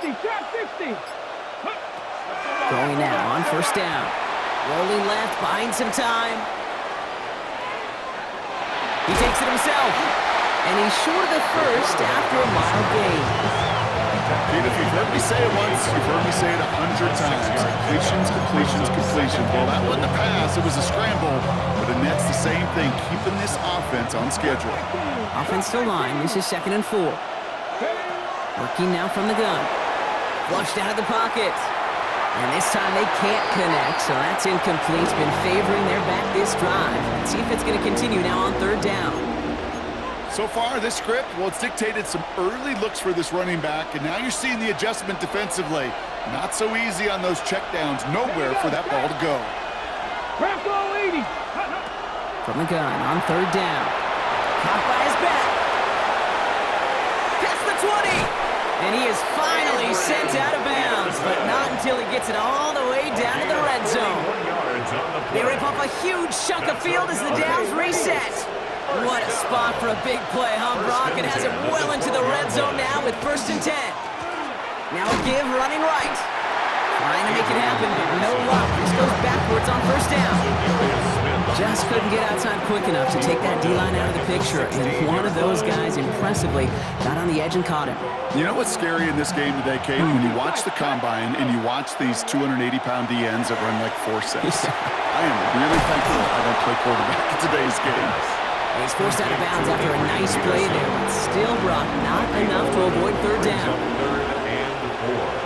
Going now on first down. Rolling left, buying some time. He takes it himself. And he's short of the first after a mild gain. Pete, if you've heard me say it once, you've heard me say it 100 times. Completions, completions, completions. Well, that wasn't a pass. It was a scramble. But the Nets, the same thing, keeping this offense on schedule. Offensive line. This is 2nd and 4. Working now from the gun. Flushed out of the pocket. And this time they can't connect, so that's incomplete. It's been favoring their back this drive. Let's see if it's going to continue now on 3rd down. So far, this script, well, it's dictated some early looks for this running back, and now you're seeing the adjustment defensively. Not so easy on those checkdowns. Nowhere for that ball to go. From the gun on 3rd down. Caught by his back. Past the 20. And he is finally sent out of bounds, but not until he gets it all the way down to the red zone. They rip off a huge chunk of field as the downs reset. What a spot for a big play, huh, Brock? It has him well into the red zone now with 1st and 10. Now a give running right. Trying to make it happen, but no luck. This goes backwards on 1st down. Just couldn't get outside quick enough to take that D-line out of the picture, and one of those guys impressively got on the edge and caught him. You know what's scary in this game today, Kate? When you watch the combine and you watch these 280-pound DNs that run like 4.6. I am really thankful I don't play quarterback in today's game. He's forced out of bounds after a nice play there, but still, Brock, not enough to avoid 3rd down. 3rd and 4.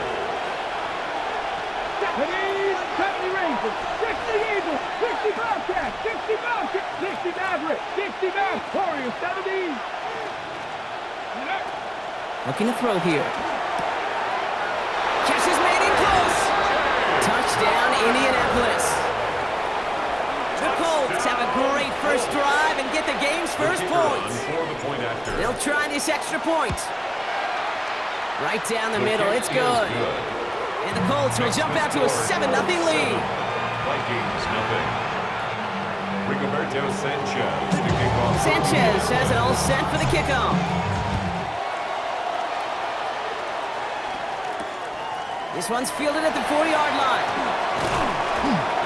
60 Bobcat, 60 Bobcat, 60 Maverick, 60 Maverick, Warriors, 70. Looking to throw here. Catch is made in close. Touchdown, Indianapolis. The Colts have a great first drive and get the game's first points. They'll try this extra point. Right down the middle, it's good. And the Colts will jump out to a 7-0 lead. Vikings, nothing. Rigoberto Sanchez, the kickoff. Sanchez has it all set for the kickoff. This one's fielded at the 40-yard line.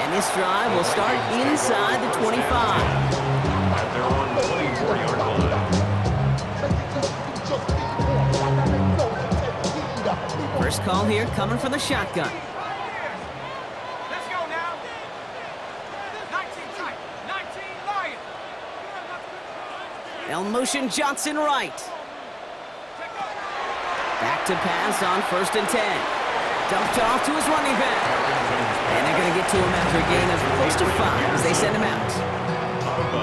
And this drive will start inside the 25. At their own 24-yard line. First call here coming from the shotgun. Let's go now. 19 tight, 19 Lion. El Motion Johnson right. Back to pass on 1st and 10. Dumped off to his running back. And they're going to get to him after a gain of close to 5 as they send him out.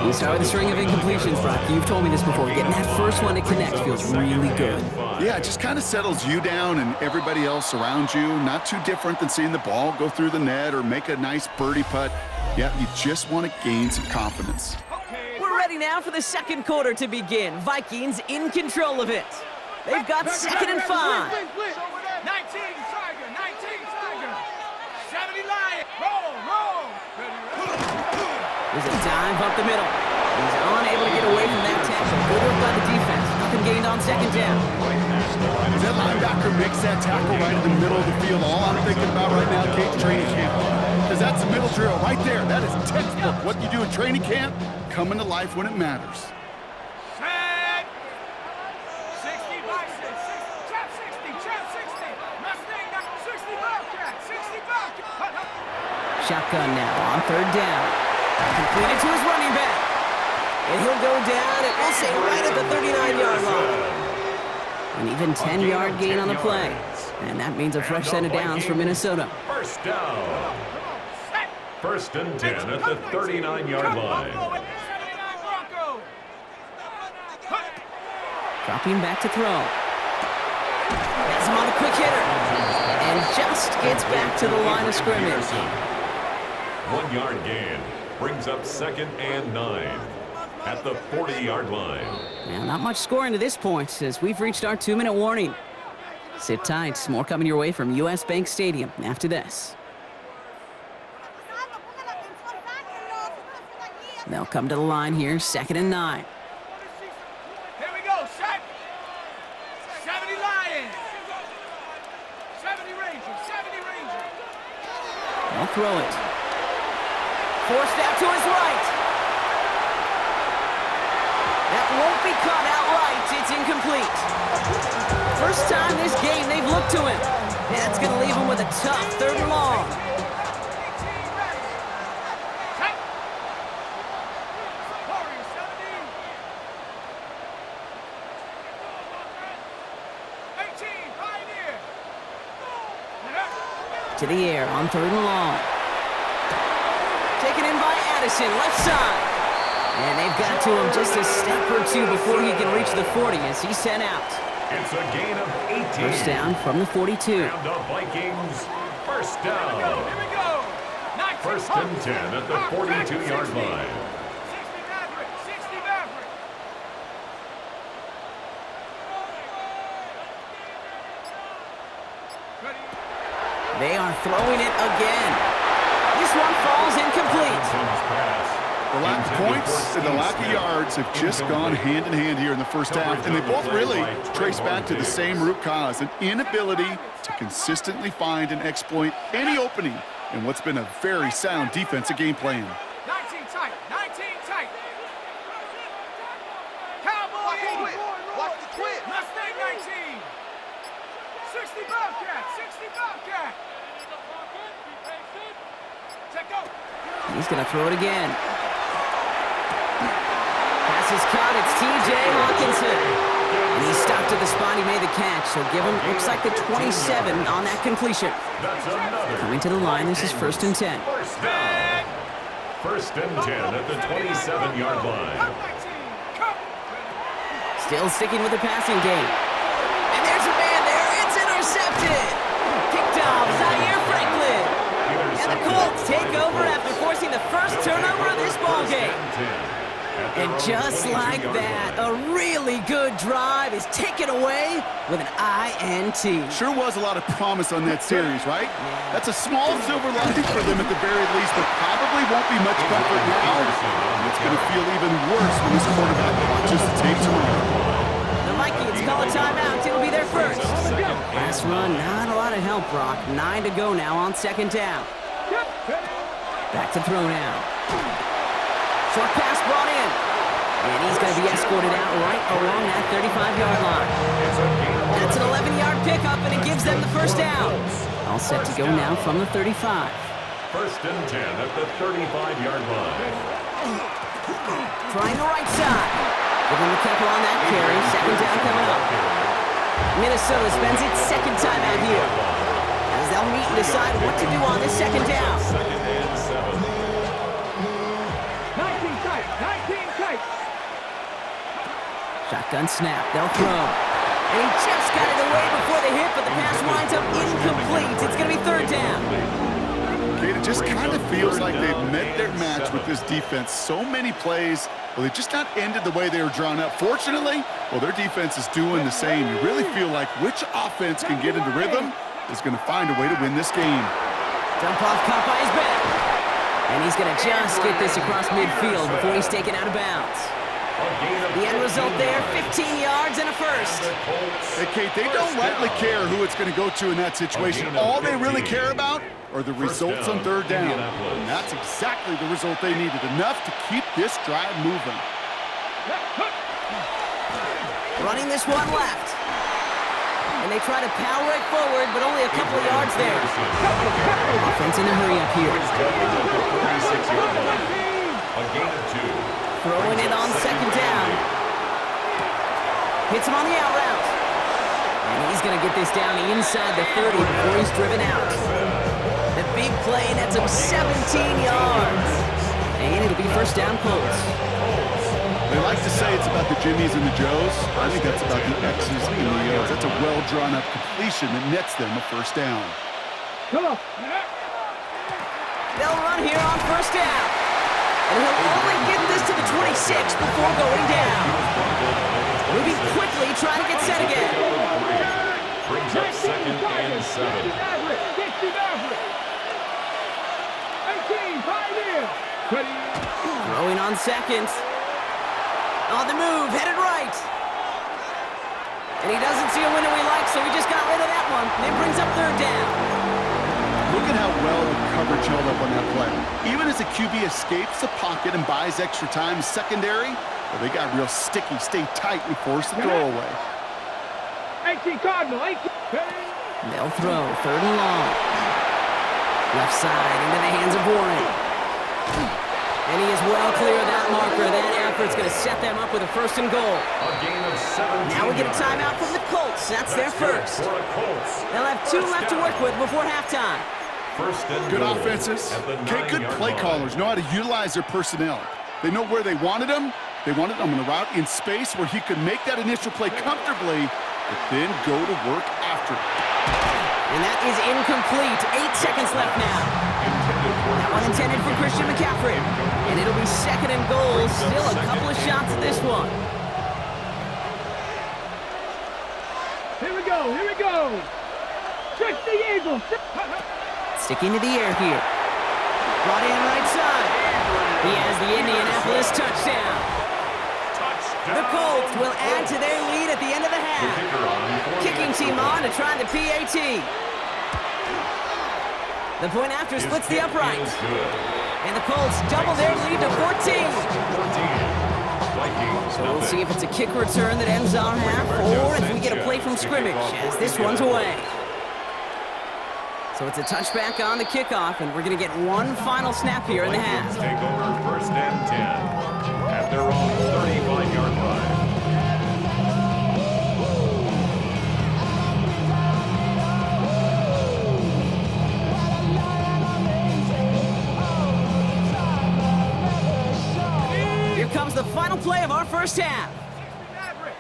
You start with a string of incompletions, Brock. You've told me this before. Getting that first one to connect feels really good. Yeah, it just kind of settles you down and everybody else around you. Not too different than seeing the ball go through the net or make a nice birdie putt. Yeah, you just want to gain some confidence. We're ready now for the second quarter to begin. Vikings in control of it. They've got 2nd and 5. 19 Tiger, 19 Tiger. 70 Lion. Roll. There's a dive up the middle. He's unable to get away from that tackle. Good work by the defense. Nothing gained on 2nd down. If that linebacker makes that tackle right in the middle of the field, all I'm thinking about right now, Kate, training camp. Because that's the middle drill right there. That is textbook. What you do in training camp, coming to life when it matters. Set. 60 Bison, 60, Chap 60. Mustang, 60 Bobcat, 60 Bobcat. Shotgun now on 3rd down. Completed to his running back. And he'll go down, and we'll say right at the 39-yard line. An even 10-yard gain on the play. And that means a fresh set of downs for Minnesota. First down. 1st and 10 at the 39-yard line. Dropping back to throw. Has him on a quick hitter. And just gets back to the line of scrimmage. 1-yard gain brings up 2nd and 9 at the 40-yard line. Now, not much scoring to this point as we've reached our 2-minute warning. Sit tight. More coming your way from US Bank Stadium after this. They'll come to the line here, 2nd and 9. Here we go, set. 70 Lions. They'll throw it. Forced out to his right. That won't be caught outright. It's incomplete. First time this game they've looked to him. That's going to leave him with a tough 3rd and long. To the air on 3rd and long. Taken in by Addison, left side. And they've got to him just a step or two before he can reach the 40 as he's sent out. It's a gain of 18. First down from the 42. And the Vikings, first down. Here we go. 1st and 10 at the 42-yard line. 60 Maverick. 60 Maverick. They are throwing it again. This one falls incomplete. The lack of points and the lack of yards have just gone hand in hand here in the first half, and they both really trace back to the same root cause, an inability to consistently find and exploit any opening in what's been a very sound defensive game plan. 19 tight. 19 tight. Cowboy in. Watch the quit. Mustang 19. 60 Bobcat. 60 Bobcat. Check go. He's going to throw it again. Pass is caught. It's T.J. Hawkinson. And he stopped at the spot. He made the catch. So give him, looks like the 27 on that completion. Coming to the line, this is 1st and 10. First down. 1st and 10 at the 27-yard line. Still sticking with the passing game. And there's a man there. It's intercepted. Picked off Zaire Franklin. And the Colts take over after forcing the first turnover of this ballgame. And just like that, a really good drive is taken away with an INT. Sure was a lot of promise on that series, right? That's a small silver lining for them at the very least, but probably won't be much comfort now. And it's going to feel even worse when this quarterback watches the tape tomorrow. The Vikings call a timeout. It'll be their first. Last run, not a lot of help, Brock. 9 to go now on 2nd down. Back to throw now. Short pass brought in. And he's going to be escorted out right along that 35-yard line. That's an 11-yard pickup, and it gives them the first down. All set to go now from the 35. 1st and 10 at the 35-yard line. Trying the right side. Give him a couple on that carry. 2nd down coming up. Minnesota spends its 2nd time out here, as they'll meet and decide what to do on this 2nd down. 2nd and 7. 19 tight. 19 tight. Shotgun snap. They'll throw. And he just got it away before the hit, but the pass winds up incomplete. It's going to be 3rd down. Kate, it just kind of feels like they've met their match with this defense. So many plays, well, they just not ended the way they were drawn up. Fortunately, well, their defense is doing the same. You really feel like which offense can get into rhythm is going to find a way to win this game. Dump off caught by his back. And he's going to just get this across midfield before he's taken out of bounds. The end result there, 15 yards and a first. Hey, Kate, they don't rightly care who it's going to go to in that situation. All they really care about are the results on 3rd down. And that's exactly the result they needed, enough to keep this drive moving. Running this one left. And they try to power it forward, but only a couple of yards there. Offense in a hurry up here. A gain of 2. Throwing it on 2nd down. Hits him on the out route. And he's going to get this down inside the 30 before he's driven out. The big play nets him 17 yards. And it'll be 1st down Colts. They like to say it's about the Jimmies and the Joes. I think that's about the X's and the O's. That's a well-drawn-up completion that nets them a 1st down. Come on. They'll run here on 1st down. And he'll only get this to the 26 before going down. Moving quickly, trying to get set again. Brings up 2nd and 7. 60 Maverick. 18, 5 in. Throwing on 2nd. On the move, headed right. And he doesn't see a window he likes, so he just got rid of that one. And it brings up 3rd down. Look at how well the coverage held up on that play. Even as a QB escapes the pocket and buys extra time secondary, well, they got real sticky, stay tight, and force the throw away. 18 Cardinal, 18. They'll throw, 3rd and long. Left side into the hands of Warren. And he is well clear of that marker. That effort's going to set them up with a 1st and goal. A gain of 17 Now we get a timeout from the Colts. That's their first. They'll have 2 left to work with before halftime. Good offenses. Okay, good play callers know how to utilize their personnel. They know where they wanted him. They wanted him on a route in space where he could make that initial play comfortably, but then go to work after it. And that is incomplete. 8 seconds left now. That one intended for Christian McCaffrey. And it'll be 2nd and goal. Still a couple of shots at this one. Here we go, here we go. Trick the Eagles. Sticking to the air here. Brought in right side. He has the Indianapolis touchdown. The Colts will add to their lead at the end of the half. Kicking team on to try the PAT. The point after splits the upright. And the Colts double their lead to 14. So we'll see if it's a kick return that ends our half, or if we get a play from scrimmage, as this one's away. So it's a touchback on the kickoff, and we're going to get one final snap here in the half. Take over 1st and 10 at their own 35-yard line. Here comes the final play of our first half. 60 Maverick.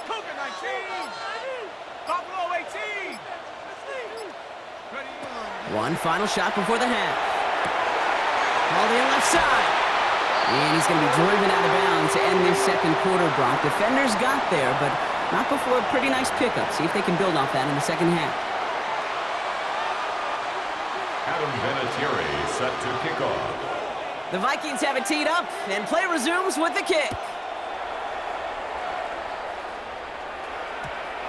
Cougar 19. Buffalo 18. One final shot before the half. Ball in left side. And he's going to be driven out of bounds to end this 2nd quarter, Brock. Defenders got there, but not before a pretty nice pickup. See if they can build off that in the 2nd half. Adam Vinatieri set to kick off. The Vikings have it teed up, and play resumes with the kick.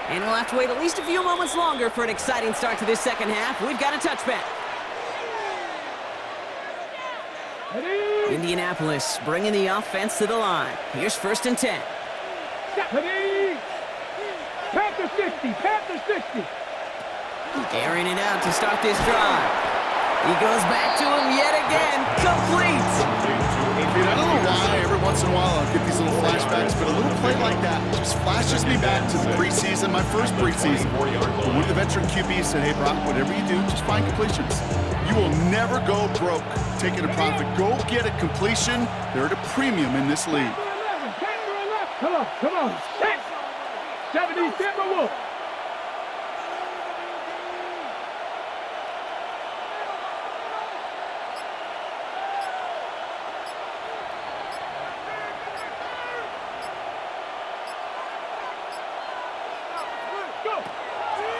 And we'll have to wait at least a few moments longer for an exciting start to this 2nd half. We've got a touchback. Indianapolis bringing the offense to the line. Here's 1st and 10. Panther 60, Panther 60. Airing it out to start this drive. He goes back to him yet again. Complete. Dude, I don't know why every once in a while I'll get these little flashbacks, but a little play like that just flashes me back to the preseason, my first preseason. When one of the veteran QBs said, hey, Brock, whatever you do, just find completions. You will never go broke taking a profit. Go get a completion. They're at a premium in this league. Come on, come on. 70 Timberwolves.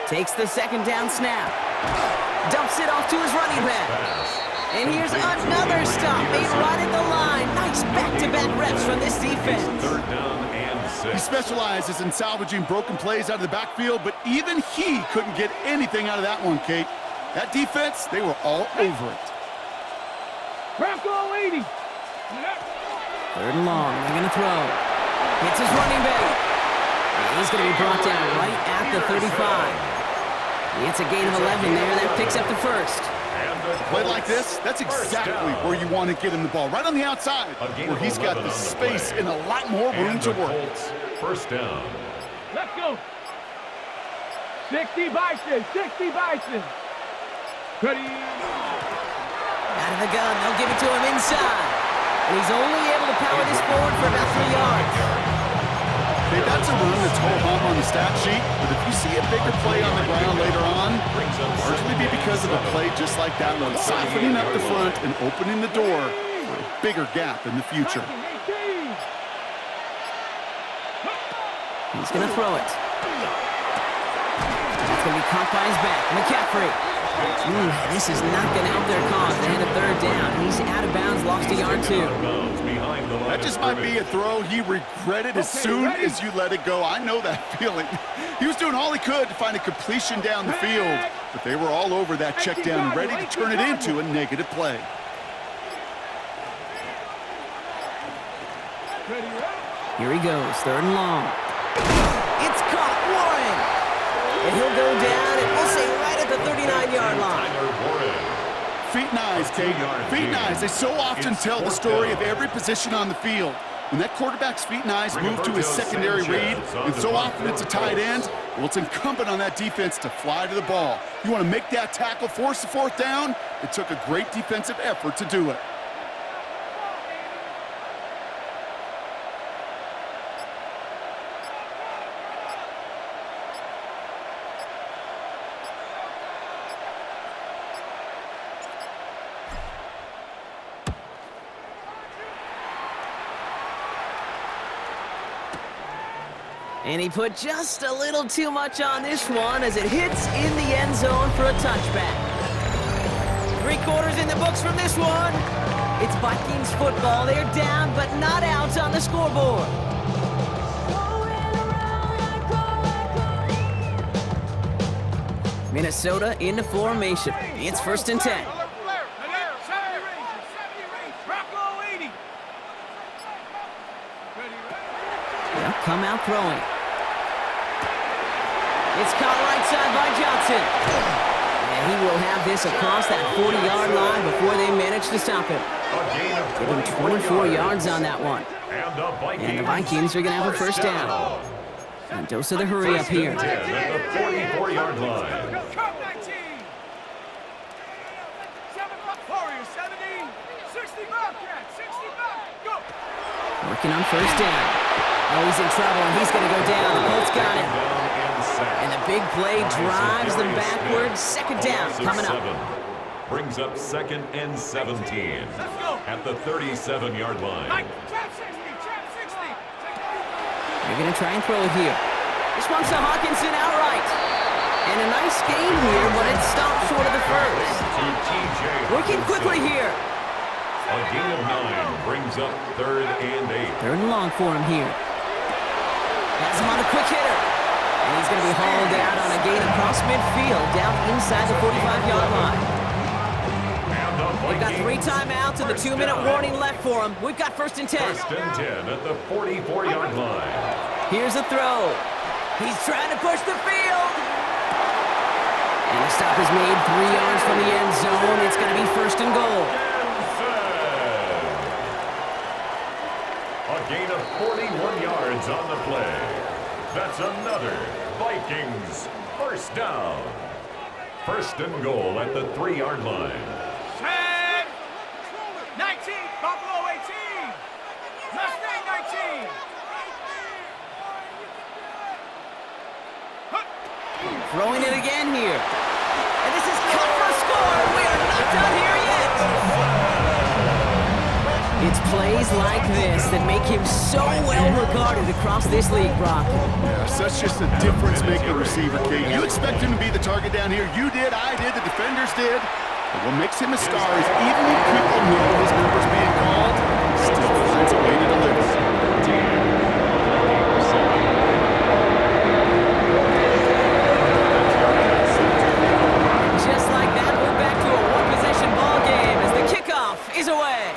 Takes the 2nd down snap. Dumps it off to his running back. And here's another stop made right at the line. Nice back-to-back reps from this defense. 3rd down and 6. He specializes in salvaging broken plays out of the backfield, but even he couldn't get anything out of that one, Kate. That defense, they were all over it. Bronco 80. 3rd and long. They're going to throw. Hits his running back. And he's going to be brought down right at the 35. It's a gain of 11 there. That picks up the 1st. Play like this, that's exactly where you want to get him the ball. Right on the outside, where he's got the space and a lot more room to work. 1st down. Let's go. 60 Bison, 60 Bison. Ready. Out of the gun, they'll give it to him inside. And he's only able to power this forward for about 3 yards. Okay, that's a run that's ho-hum on the stat sheet, but if you see a bigger play on the ground later on, largely be because of a play just like that one, softening up the front and opening the door for a bigger gap in the future. He's going to throw it. That's going to be caught by his back. McCaffrey. This is not going to help their cause. They had a 3rd down. He's out of bounds, lost a yard too. That just might be a throw he regretted as soon as you let it go. I know that feeling. He was doing all he could to find a completion down the field, but they were all over that check down, ready to turn it into a negative play. Here he goes, 3rd and long. It's caught, Warren! And he'll go down, and we'll say right at the 39-yard line. Feet and eyes, Kate. Feet and eyes. They so often tell the story of every position on the field. When that quarterback's feet and eyes move to his secondary read, and so often it's a tight end, well, it's incumbent on that defense to fly to the ball. You want to make that tackle, force the 4th down? It took a great defensive effort to do it. And he put just a little too much on this one as it hits in the end zone for a touchback. 3/4 in the books from this one. It's Vikings football. They're down, but not out on the scoreboard. Minnesota into formation. It's 1st and 10. They'll come out throwing. It's caught right side by Johnson. And he will have this across that 40-yard line before they manage to stop him. Give him 24 yards on that one. And the Vikings are going to have a 1st down. And dose of the hurry up here. At the 44-yard line. Working on 1st down. Oh, he's in trouble, and he's going to go down. The Colts got him. And the big play drives them backwards. 2nd down coming up. Brings up 2nd and 17 at the 37-yard line. They're going to try and throw it here. This one's to Hawkinson outright. And a nice game here, but it stopped short of the 1st. Working quickly here. A gain of 9 brings up 3rd and 8. 3rd and long for him here. Has him on a quick hitter. And he's going to be hauled out on a gain across midfield, down inside the 45-yard line. We've got 3 timeouts and the 2-minute warning left for him. We've got 1st and 10. 1st and 10 at the 44-yard line. Here's a throw. He's trying to push the field. And the stop is made 3 yards from the end zone. It's going to be 1st and goal. A gain of 41 yards on the play. That's another Vikings 1st down. 1st and goal at the 3-yard line. 19, Buffalo 18, Mustang 19. Throwing it again here. And this is cut for a score. We are not done here yet. It's plays like this that make him so well regarded across this league, Brock. Yes, that's just a difference-making receiver, Kate. You expect him to be the target down here. You did, I did, the defenders did. But what makes him a star is even when people know his number's being called, he still finds a way to deliver. Just like that, we're back to a one-possession ball game as the kickoff is away.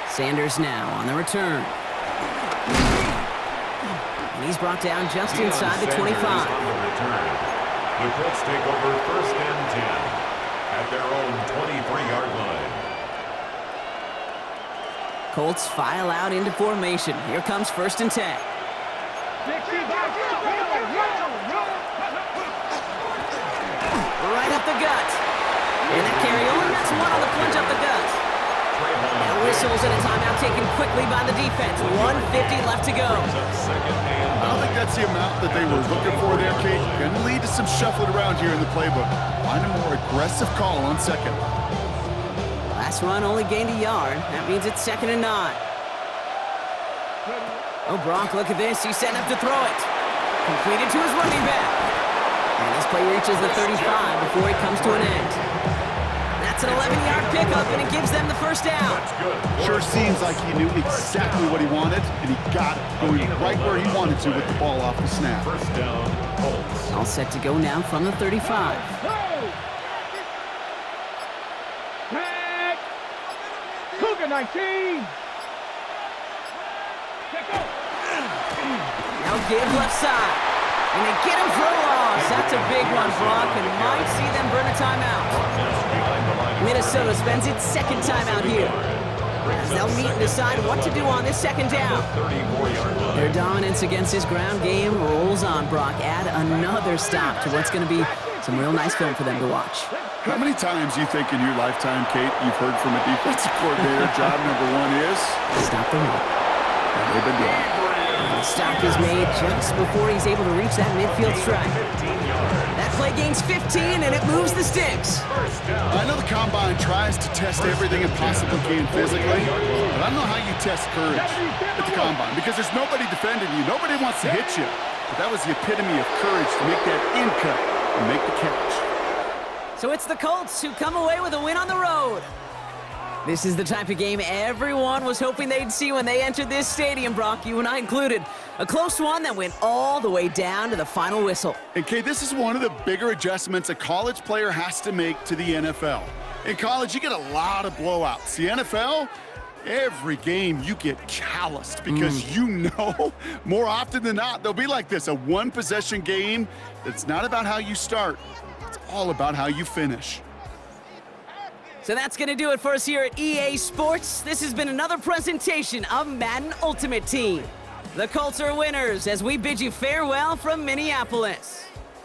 Sanders now on the return. And he's brought down just inside the 25. The Colts take over 1st and 10 at their own 23-yard line. Colts file out into formation. Here comes 1st and 10. Right up the gut. And that carry only gets one on the plunge up the gut. Now whistles and a timeout taken quickly by the defense. 1:50 left to go. I don't think that's the amount that they were looking for there, Kate. Going to lead to some shuffling around here in the playbook. Find a more aggressive call on 2nd. Last run only gained a yard. That means it's 2nd and 9. Oh, Brock, look at this. He's setting up to throw it. Completed to his running back. And this play reaches the 35 before it comes to an end. That's That's an 11-yard pickup, and it gives them the first down. Sure seems like he knew exactly what he wanted, and he got it, going right where he wanted to with the ball off the snap. First down, Colts. All set to go now from the 35. Tag. Cougar 19. Now give left side. And they get him for a loss. That's a big one, Brock, and might see them burn a timeout. Minnesota spends its second timeout here, as they'll meet and decide what to do on this second down. Their dominance against this ground game rolls on, Brock. Add another stop to what's going to be some real nice film for them to watch. How many times do you think in your lifetime, Kate, you've heard from a defensive coordinator, job number one is? Stop the run. And they've been doing it. The stop is made just before he's able to reach that midfield strike. That play gains 15, and it moves the sticks. I know the Combine tries to test everything it possibly can physically, but I don't know how you test courage at the Combine, because there's nobody defending you. Nobody wants to hit you. But that was the epitome of courage to make that in cut and make the catch. So it's the Colts who come away with a win on the road. This is the type of game everyone was hoping they'd see when they entered this stadium, Brock, you and I included. A close one that went all the way down to the final whistle. And Kate, this is one of the bigger adjustments a college player has to make to the NFL. In college, you get a lot of blowouts. The NFL, every game you get calloused because you know more often than not they'll be like this, a one-possession game that's not about how you start. It's all about how you finish. So that's going to do it for us here at EA Sports. This has been another presentation of Madden Ultimate Team. The Colts are winners as we bid you farewell from Minneapolis.